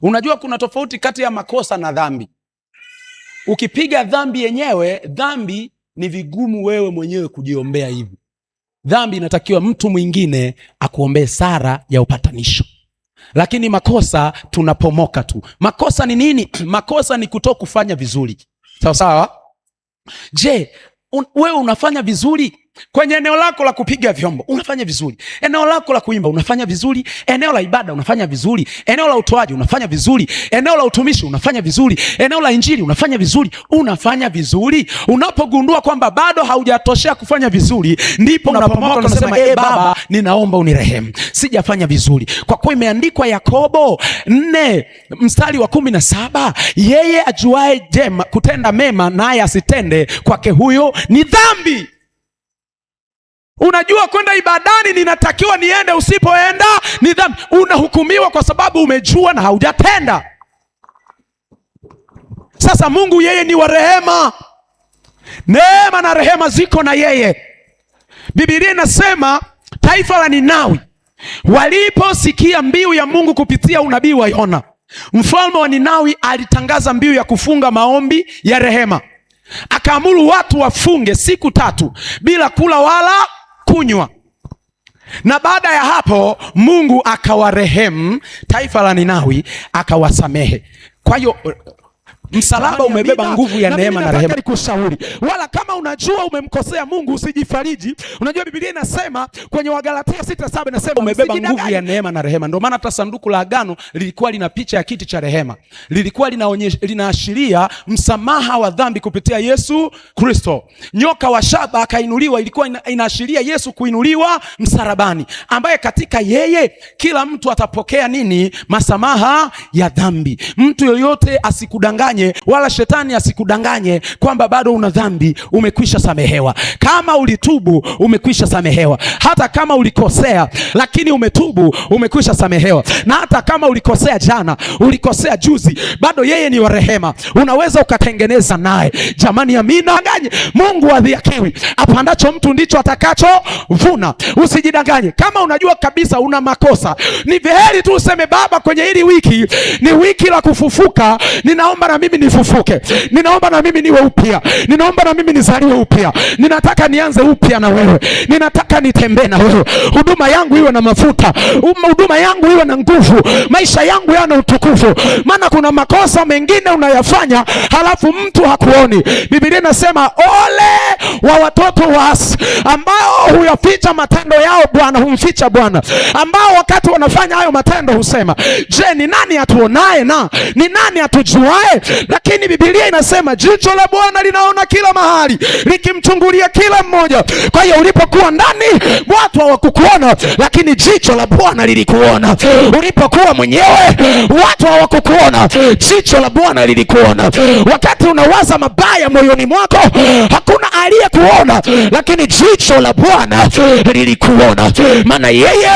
Unajua kuna tofauti kati ya makosa na dhambi. Ukipiga dhambi yenyewe, dhambi ni vigumu wewe mwenyewe kujiombea hivi. Dhambi inatakiwa mtu mwingine akuombee sara ya upatanisho. Lakini makosa tunapomoka tu. Makosa ni nini? Makosa ni kutokufanya vizuri. Sawa sawa? Je, wewe unafanya vizuri? Kwenye eneo lako la kupiga vyombo unafanya vizuri, eneo lako la kuimba unafanya vizuri, eneo la ibada unafanya vizuri, eneo la utoaji unafanya vizuri, eneo la utumishi unafanya vizuri, eneo la injili unafanya vizuri. Unafanya vizuri. Unapogundua kwamba bado haujatoshea kufanya vizuri, ndipo unapomoka unasema Baba, ninaomba unirehemu, sijafanya vizuri. Kwa kuwa imeandikwa Yakobo 4:17, yeye ajuae jema kutenda mema naye asitende, kwake huyo ni dhambi. Unajua kwenda ibadani ninatakiwa niende, usipoenda ni dhambi. Unahukumiwa kwa sababu umejua na haujatenda. Sasa Mungu yeye ni wa rehema. Neema na rehema ziko na yeye. Biblia inasema taifa la Ninawi waliposikia mbiu ya Mungu kupitia unabii wa Yona, mfalme wa Ninawi alitangaza mbiu ya kufunga maombi ya rehema. Akaamuru watu wafunge siku 3 bila kula wala kunywa. Na baada ya hapo Mungu akawarehemu taifa la Ninawi, akawasamehe. Kwa hiyo msalaba umebeba nguvu ya neema na rehema. Nikushauri, wala kama unajua umemkosea Mungu usijifariji. Unajua Biblia inasema kwenye Wagalatia 6:7 inasema umebeba nguvu ya neema na rehema. Ndio maana hata sanduku la agano lilikuwa lina picha ya kiti cha rehema. Lilikuwa linaashiria msamaha wa dhambi kupitia Yesu Kristo. Nyoka wa shaba akainuliwa, ilikuwa inaashiria Yesu kuinuliwa msalabani, ambaye katika yeye kila mtu atapokea nini? Masamaha ya dhambi. Mtu yoyote asikudanganye wala shetani asikudanganye kwamba bado una dhambi. Umekwisha samehewa. Kama ulitubu umekwisha samehewa. Hata kama ulikosea lakini umetubu umekwisha samehewa. Na hata kama ulikosea jana, ulikosea juzi, bado yeye ni wa rehema. Unaweza ukatengeneza naye. Jamani, amina. Mungu adhihakiwi. Apandacho mtu ndicho atakachovuna. Usijidanganye. Kama unajua kabisa una makosa, ni viheri tu useme Baba, kwenye hili wiki ni wiki la kufufuka. Ninaomba na mimi nifufuke. Ninaomba na mimi niwe upya. Ninaomba na mimi nizaliwe upya. Ninataka nianze upya na wewe. Ninataka nitembee na wewe. Huduma yangu iwe na mafuta. Huduma yangu iwe na nguvu. Maisha yangu yana utukufu. Maana kuna makosa mengine unayafanya halafu mtu hakuoni. Biblia inasema ole wa watoto waasi ambao huyaficha matendo yao Bwana, humficha Bwana, ambao wakati wanafanya hayo matendo husema, je, ni nani atuonaye na ni nani atujuae? Lakini Biblia inasema jicho la Bwana linaona kila mahali, likimchungulia kila mmoja. Kwa hiyo ulipokuwa ndani watu hawakukuona, lakini jicho la Bwana lilikuona. Ulipokuwa mwenyewe watu hawakukuona, jicho la Bwana lilikuona. Wakati unawaza mabaya moyoni mwako hakuna aliyekuona, lakini jicho la Bwana lilikuona. Maana yeye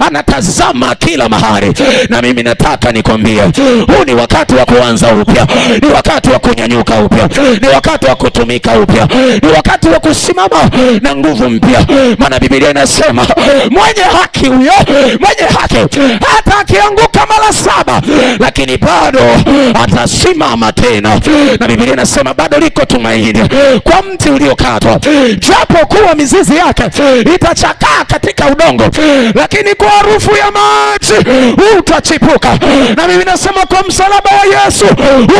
anatazama kila mahali. Na mimi nataka nikwambie, huu ni wakati wa kuanza upya. Ni wakati wa kunyanyuka upya. Ni wakati wa kutumika upya. Ni wakati wa kusimama na nguvu mpya. Maana Biblia inasema mwenye haki huyo, mwenye haki hata akianguka mara 7 lakini bado atasimama tena. Na Biblia inasema bado liko tumaini kwa mti uliokatwa, japo kuwa mizizi yake itachakaa katika udongo, lakini kwa harufu ya maji utachipuka. Na mimi nasema kwa msalaba wa Yesu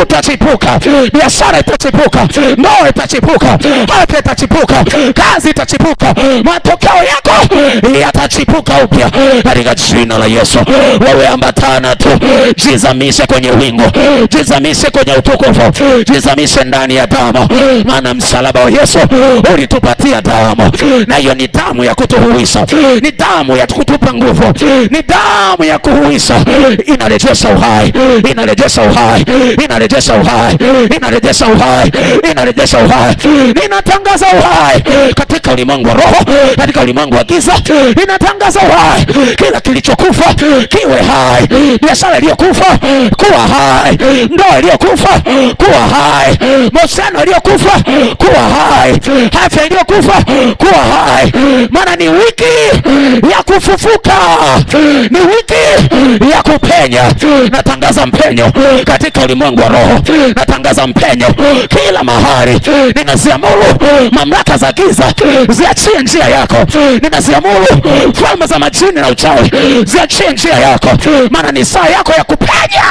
utachipuka. Biashara itachipuka, ndoa itachipuka, afya itachipuka, kazi itachipuka, matokeo yako yatachipuka upya katika jina la Yesu. Wewe ambatana tu, jizamishe kwenye wingu, jizamishe kwenye utukufu, jizamishe ndani ya damu. Maana msalaba wa Yesu ulitupatia damu, na hiyo ni damu ya kutuhuisha, ni damu ya kutupa nguvu, ni damu ya kuhuisha. Inarejesha uhai, inarejesha uhai, inarejesha inarejesha uhai, inarejesha uhai, inarejesha uhai. Ninatangaza uhai katika ulimwengu wa roho, katika ulimwengu wa giza. Ninatangaza uhai, kila kilichokufa kiwe hai. Biashara iliyokufa kuwa hai, ndoa iliyokufa kuwa hai, mahusiano iliyokufa kuwa hai, afya iliyokufa kuwa hai. Maana ni wiki ya kufufuka, ni wiki ya kupenya. Natangaza mpenyo katika ulimwengu wa roho, natangaza mpenyo kila mahali. Ninaziamuru mamlaka za giza ziachie njia yako, ninaziamuru falme za majini na uchawi ziachie njia yako, maana ni saa yako ya kupenya.